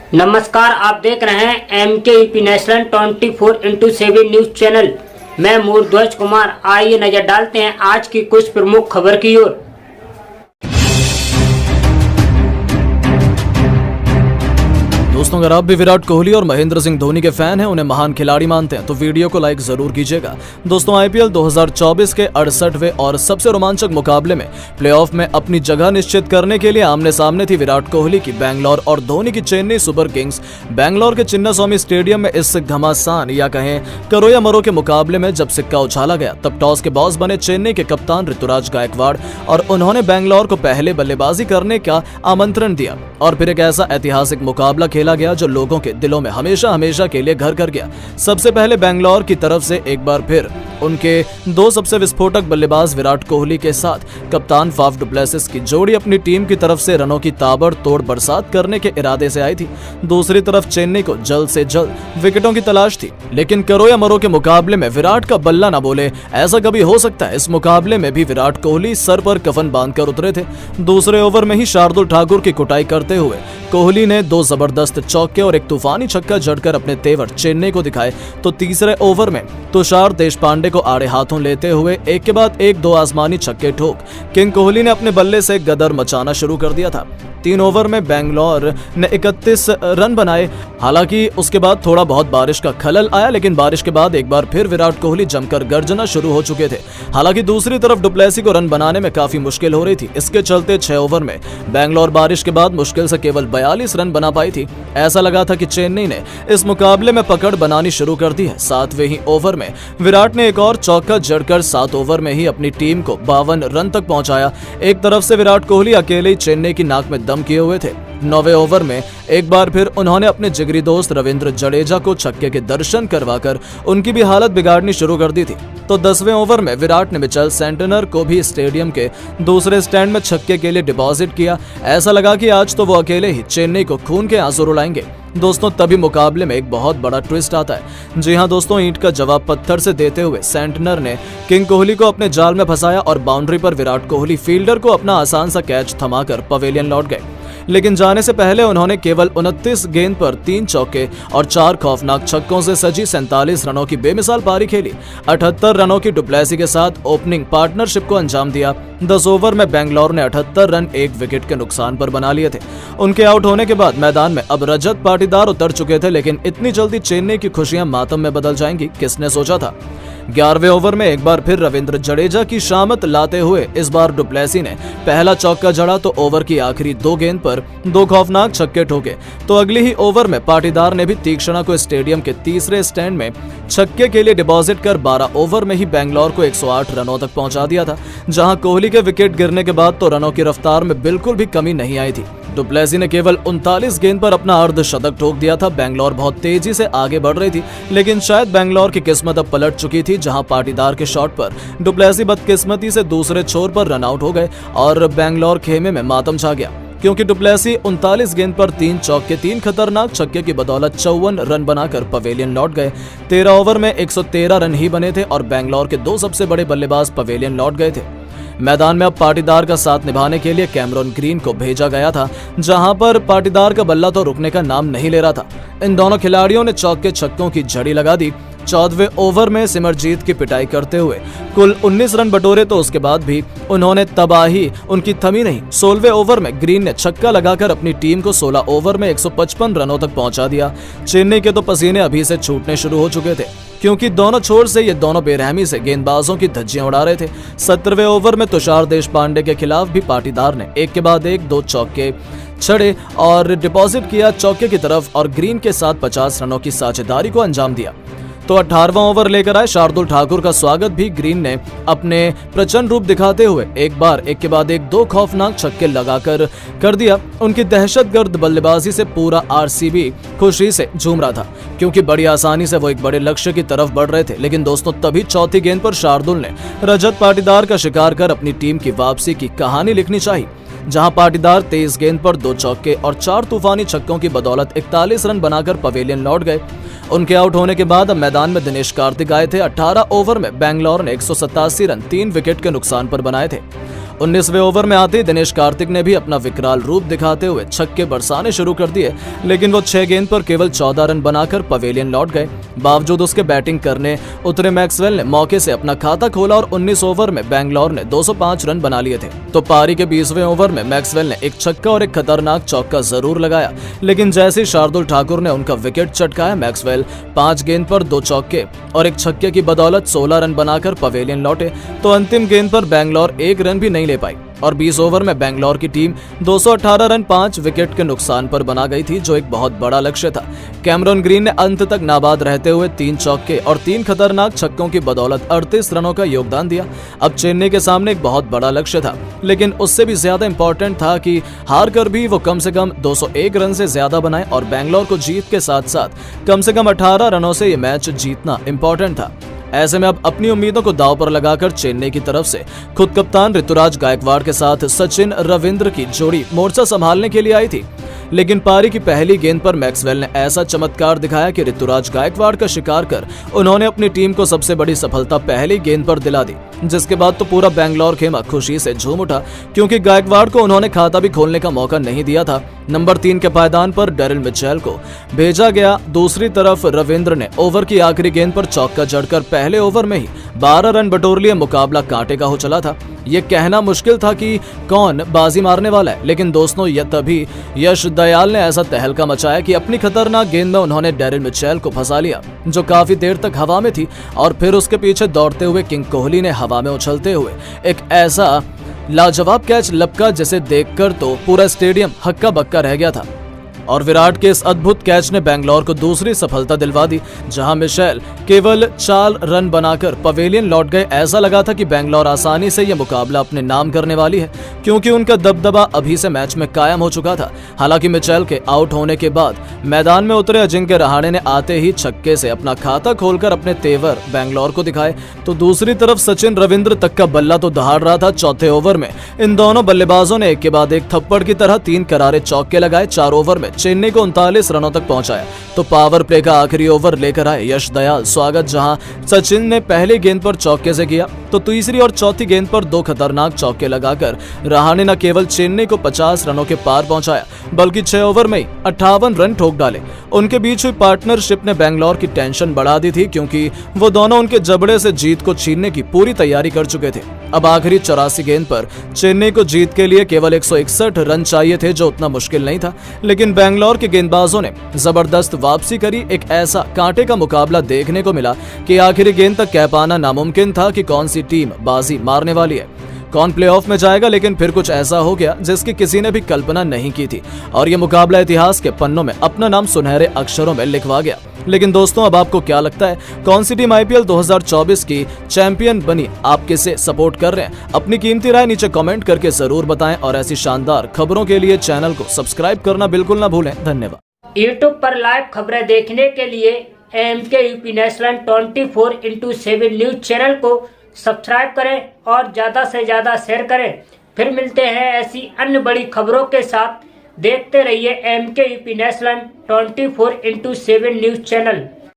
नमस्कार, आप देख रहे हैं MKEP national 24x7 news channel. मैं मूर्ध्वज कुमार। आइए नजर डालते हैं आज की कुछ प्रमुख खबर की ओर। दोस्तों, अगर आप भी विराट कोहली और महेंद्र सिंह धोनी के फैन हैं, उन्हें महान खिलाड़ी मानते हैं, तो वीडियो को लाइक जरूर कीजिएगा। दोस्तों, IPL 2024 के 68वें और सबसे रोमांचक मुकाबले में प्लेऑफ में अपनी जगह निश्चित करने के लिए आमने सामने थी विराट कोहली की बैंगलोर और धोनी की चेन्नई सुपर किंग्स। बैंगलोर के चिन्नास्वामी स्टेडियम में इस घमासान या कहें करो या मरो के मुकाबले में जब सिक्का उछाला गया, तब टॉस के बॉस बने चेन्नई के कप्तान ऋतुराज गायकवाड़ और उन्होंने बैंगलोर को पहले बल्लेबाजी करने का आमंत्रण दिया और फिर एक ऐसा ऐतिहासिक मुकाबला खेला गया जो लोगों के दिलों में हमेशा हमेशा के लिए घर कर गया। सबसे पहले बैंगलोर की तरफ से एक बार फिर उनके दो सबसे विस्फोटक बल्लेबाज विराट कोहली के साथ कप्तान फाफ डु प्लेसिस की जोड़ी अपनी टीम की तरफ से रनों की ताबड़तोड़ बरसात करने के इरादे से आई थी। दूसरी तरफ चेन्नई को जल्द से जल्द विकेटों की तलाश थी, लेकिन करो या मरो के मुकाबले में विराट का बल्ला न बोले, ऐसा कभी हो सकता है। इस मुकाबले में भी विराट कोहली सर पर कफन बांधकर उतरे थे। दूसरे ओवर में ही शार्दुल ठाकुर की कुटाई करते हुए कोहली ने दो जबरदस्त चौके और एक तूफानी छक्का जड़कर अपने तेवर चेन्नई को दिखाए, तो तीसरे ओवर में तुषार देशपांडे को आड़े हाथों लेते हुए एक के बाद एक दो आसमानी छक्के ठोक किंग कोहली ने अपने बल्ले से गदर मचाना शुरू कर दिया था। 3 ओवर में बैंगलोर ने 31 रन बनाए। हालांकि उसके बाद थोड़ा बहुत बारिश का खलल आया, लेकिन बारिश के बाद एक बार फिर विराट कोहली जमकर गर्जना शुरू हो चुके थे। हालांकि दूसरी तरफ डु प्लेसी को रन बनाने में काफी मुश्किल हो रही थी। इसके चलते 6 ओवर में बैंगलोर बारिश के बाद मुश्किल से केवल 42 रन बना पाई थी। ऐसा लगा था कि चेन्नई ने इस मुकाबले में पकड़ बनानी शुरू कर दी है। 7वें ही ओवर में विराट ने एक और चौका जड़कर 7 ओवर में ही अपनी टीम को 52 रन तक पहुंचाया। एक तरफ से विराट कोहली अकेले ही चेन्नई की नाक में दम किए हुए थे। 9वें ओवर में एक बार फिर उन्होंने अपने जिगरी दोस्त रविंद्र जडेजा को छक्के के दर्शन करवाकर उनकी भी हालत बिगाड़नी शुरू कर दी थी। तो 10वें ओवर में विराट ने मिचेल सेंटनर को भी स्टेडियम के दूसरे स्टैंड में छक्के के लिए डिपॉजिट किया। ऐसा लगा कि आज तो वो अकेले ही चेन्नई को खून के आंसू रुलाएंगे। दोस्तों, तभी मुकाबले में एक बहुत बड़ा ट्विस्ट आता है। जी हां दोस्तों, ईंट का जवाब पत्थर से देते हुए सेंटनर ने किंग कोहली को अपने जाल में फंसाया और बाउंड्री पर विराट कोहली फील्डर को अपना आसान सा कैच थमाकर पवेलियन लौट गए। लेकिन जाने से पहले उन्होंने केवल 29 गेंद पर 3 चौके और 4 खौफनाक छक्कों से सजी 47 रनों की बेमिसाल पारी खेली। 78 रनों की डु प्लेसी के साथ ओपनिंग पार्टनरशिप को अंजाम दिया। 10 ओवर में बैंगलोर ने 78 रन 1 विकेट के नुकसान पर बना लिए थे। उनके आउट होने के बाद मैदान में अब रजत पाटीदार उतर चुके थे, लेकिन इतनी जल्दी चेन्नई की खुशियां मातम में बदल जाएंगी, किसने सोचा था। 11वें ओवर में एक बार फिर रविंद्र जडेजा की शामत लाते हुए इस बार डु प्लेसी ने पहला चौका जड़ा, तो ओवर की आखिरी 2 गेंद पर 2 खौफनाक छक्के ठोके। तो अगले ही ओवर में पाटीदार ने भी तीक्ष्णा को स्टेडियम के तीसरे स्टैंड में छक्के के लिए डिपॉजिट कर 12 ओवर में ही बैंगलोर को 108 रनों तक पहुंचा दिया था। जहां कोहली के विकेट गिरने के बाद तो रनों की रफ्तार में बिल्कुल भी कमी नहीं आई थी। डु प्लेसी ने केवल 39 गेंद पर अपना अर्धशतक ठोक दिया था। बैंगलोर बहुत तेजी से आगे बढ़ रही थी, लेकिन शायद बैंगलोर की किस्मत अब पलट चुकी थी। जहां पाटीदार के शॉट पर डु प्लेसी बदकिस्मती से दूसरे छोर पर रन आउट हो गए और बैंगलोर खेमे में मातम छा गया, क्योंकि डु प्लेसी 39 गेंद पर 3 चौके 3 खतरनाक छक्के की बदौलत 54 रन बनाकर पवेलियन लौट गए। 13 ओवर में 113 रन ही बने थे और बैंगलोर के 2 सबसे बड़े बल्लेबाज पवेलियन लौट गए थे। मैदान में अब पाटीदार का साथ निभाने के लिए कैमरन ग्रीन को भेजा गया था, जहां पर पाटीदार का बल्ला तो रुकने का नाम नहीं ले रहा था। इन दोनों खिलाड़ियों ने चौके छक्कों की झड़ी लगा दी। 14वें ओवर में सिमरजीत की पिटाई करते हुए कुल 19 रन बटोरे, तो उसके बाद भी उन्होंने तबाही उनकी थमी नहीं। 16वें ओवर में ग्रीन ने छक्का लगाकर अपनी टीम को 16 ओवर में 155 रनों तक पहुंचा दिया। चेन्नई के तो पसीने अभी से छूटने शुरू हो चुके थे, क्योंकि दोनों छोर से ये दोनों बेरहमी से गेंदबाजों की धज्जियां उड़ा रहे थे। 17वें ओवर में तुषार देशपांडे के खिलाफ भी पाटीदार ने एक के बाद एक 2 चौके छड़े और डिपॉजिट किया चौके की तरफ और ग्रीन के साथ 50 रनों की साझेदारी को अंजाम दिया। तो 18वां ओवर लेकर आए शार्दुल ठाकुर का स्वागत भी ग्रीन ने अपने प्रचंड रूप दिखाते हुए एक के बाद एक 2 खौफनाक छक्के लगाकर कर दिया। उनकी दहशतगर्द बल्लेबाजी से पूरा RCB खुशी से झूम रहा था, क्योंकि बड़ी आसानी से वो एक बड़े लक्ष्य की तरफ बढ़ रहे थे। लेकिन दोस्तों, तभी चौथी गेंद पर शार्दुल ने रजत पाटीदार का शिकार कर अपनी टीम की वापसी की कहानी लिखनी चाहिए। जहां पाटीदार 23 गेंद पर 2 चौके और 4 तूफानी छक्कों की बदौलत 41 रन बनाकर पवेलियन लौट गए। उनके आउट होने के बाद अब मैदान में दिनेश कार्तिक आए थे। 18 ओवर में बैंगलोर ने 187 रन 3 विकेट के नुकसान पर बनाए थे। 19वें ओवर में आते ही दिनेश कार्तिक ने भी अपना विकराल रूप दिखाते हुए छक्के बरसाने शुरू कर दिए, लेकिन वो 6 गेंद पर केवल 14 रन बनाकर पवेलियन लौट गए। बावजूद उसके बैटिंग करने उतरे मैक्सवेल ने मौके से अपना खाता खोला और 19 ओवर में बैंगलोर ने 205 रन बना लिए थे। तो पारी के 20वें ओवर में मैक्सवेल ने एक छक्का और एक खतरनाक चौका जरूर लगाया, लेकिन जैसे ही शार्दुल ठाकुर ने उनका विकेट चटकाया, मैक्सवेल 5 गेंद पर 2 चौके और एक छक्के की बदौलत 16 रन बनाकर पवेलियन लौटे। तो अंतिम गेंद पर बैंगलोर 1 रन भी नहीं ले पाई और 20 ओवर में बैंगलोर की टीम 218 रन 5 विकेट के नुकसान पर बना गई थी, जो एक बहुत बड़ा लक्ष्य था। कैमरन ग्रीन ने अंत तक नाबाद रहते हुए 3 चौके और 3 खतरनाक छक्कों की बदौलत 38 रनों का योगदान दिया। अब चेन्नई के सामने एक बहुत बड़ा लक्ष्य था, लेकिन उससे भी ज्यादा इंपॉर्टेंट था कि हार कर भी वो कम से कम 201 रन से ज्यादा बनाए और बैंगलोर को जीत के साथ साथ कम से कम 18 रनों से ये मैच जीतना इंपॉर्टेंट था। ऐसे में अब अपनी उम्मीदों को दांव पर लगाकर चेन्नई की तरफ से खुद कप्तान ऋतुराज गायकवाड़ के साथ सचिन रविंद्र की जोड़ी मोर्चा संभालने के लिए आई थी। लेकिन पारी की पहली गेंद पर मैक्सवेल ने ऐसा चमत्कार दिखाया कि ऋतुराज गायकवाड़ का शिकार कर उन्होंने अपनी टीम को सबसे बड़ी सफलता पहली गेंद पर दिला दी, जिसके बाद तो पूरा बैंगलोर खेमा खुशी से झूम उठा, क्योंकि गायकवाड़ को उन्होंने खाता भी खोलने का मौका नहीं दिया था। नंबर 3 के पायदान पर डेरिल मिचेल को भेजा गया। दूसरी तरफ रविंद्र ने ओवर की आखिरी गेंद पर चौका जड़कर पहले ओवर में ही 12 रन बटोर लिए। मुकाबला कांटे का हो चला था। ये कहना मुश्किल था कि कौन बाजी मारने वाला है, लेकिन दोस्तों ये तभी यश दयाल ने ऐसा तहलका मचाया कि अपनी खतरनाक गेंद में उन्होंने डेरिल मिचेल को फंसा लिया, जो काफी देर तक हवा में थी, और फिर उसके पीछे दौड़ते हुए किंग कोहली ने हवा में उछलते हुए एक ऐसा लाजवाब कैच लपका जिसे देखकर तो पूरा स्टेडियम हक्का बक्का रह गया था। और विराट के इस अद्भुत कैच ने बैंगलोर को दूसरी सफलता दिलवा दी, जहां मिशेल केवल 4 रन बनाकर पवेलियन लौट गए। ऐसा लगा था कि बैंगलोर आसानी से यह मुकाबला अपने नाम करने वाली है, क्योंकि उनका दबदबा अभी से मैच में कायम हो चुका था। हालांकि मिचेल के आउट होने के बाद मैदान में उतरे अजिंक्य रहाणे ने आते ही छक्के से अपना खाता खोलकर अपने तेवर बैंगलोर को दिखाए। तो दूसरी तरफ सचिन रविंद्र तक का बल्ला तो दहाड़ रहा था। चौथे ओवर में इन दोनों बल्लेबाजों ने एक के बाद एक थप्पड़ की तरह 3 करारे चौके लगाए। 4 ओवर में चेन्नई को 39 रनों तक पहुंचाया। तो पावर प्ले का आखिरी ओवर लेकर आए यश दयाल स्वागत, जहां सचिन ने पहली गेंद पर चौके से किया, तो तीसरी और चौथी गेंद पर 2 खतरनाक चौके लगाकर रहाणे न केवल चेन्नई को 50 रनों के पार पहुंचाया, बल्कि 6 ओवर में ही 58 रन ठोक डाले। उनके बीच हुई पार्टनरशिप ने बैंगलोर की टेंशन बढ़ा दी थी, क्योंकि वो दोनों उनके जबड़े से जीत को छीनने की पूरी तैयारी कर चुके थे। अब आखिरी 84 गेंद पर चेन्नई को जीत के लिए केवल 161 रन चाहिए थे, जो उतना मुश्किल नहीं था, लेकिन बैंगलोर के गेंदबाजों ने जबरदस्त वापसी करी। एक ऐसा कांटे का मुकाबला देखने को मिला कि आखिरी गेंद तक कह पाना नामुमकिन था कि कौन सी टीम बाजी मारने वाली है, कौन प्लेऑफ में जाएगा। लेकिन फिर कुछ ऐसा हो गया जिसकी किसी ने भी कल्पना नहीं की थी, और यह मुकाबला इतिहास के पन्नों में अपना नाम सुनहरे अक्षरों में लिखवा गया। लेकिन दोस्तों, अब आपको क्या लगता है, कौन सी टीम IPL 2024 की चैंपियन बनी? आप किसे सपोर्ट कर रहे हैं? अपनी कीमती राय नीचे कमेंट करके जरूर बताएं, और ऐसी शानदार खबरों के लिए चैनल को सब्सक्राइब करना बिल्कुल ना भूलें। धन्यवाद। यूट्यूब पर लाइव खबरें देखने के लिए MKUP नेशनल 24/7 न्यूज चैनल को सब्सक्राइब करें और ज़्यादा से ज़्यादा शेयर करें। फिर मिलते हैं ऐसी अन्य बड़ी खबरों के साथ। देखते रहिए MKUP नेशनल 24/7 न्यूज चैनल।